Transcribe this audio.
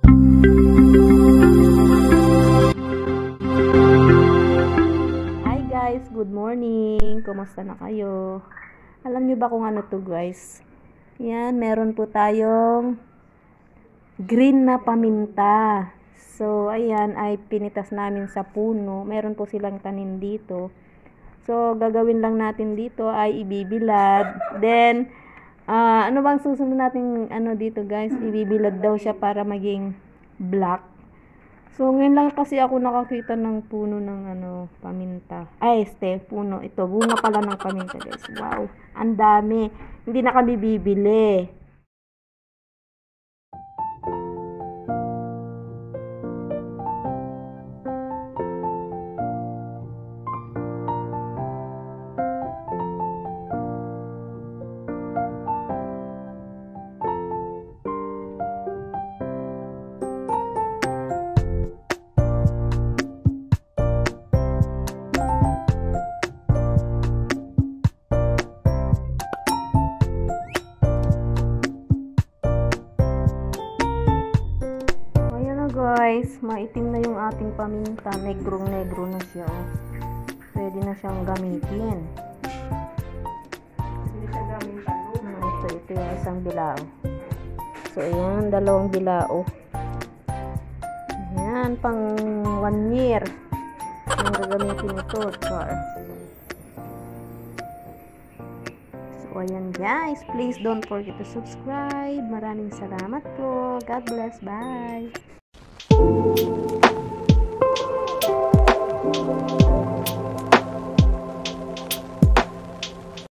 Hi guys, good morning. Kumusta na kayo? Alam niyo ba kung ano to guys? Yan, meron po tayong green na paminta. So, ayan ay pinitas namin sa puno. Meron po silang tanim dito. So, gagawin lang natin dito ay ibibilad. Then, ano bang susunod natin dito guys? Ibibilad daw siya para maging black. So, ngayon lang kasi ako nakakita ng puno ng paminta. Ay, puno. Ito, bunga pala ng paminta guys. Wow, ang dami. Hindi na kami bibili. Guys, maitim na yung ating paminta. Negrong-negro na siya. Pwede na siyang gamitin. Hindi siya gamitin. Ito yung isang bilao. So, ayan, dalawang bilao. Ayan, pang 1 year. Ang gagamitin ito, char. So, ayan guys. Please don't forget to subscribe. Maraming salamat po. God bless. Bye. Thank you.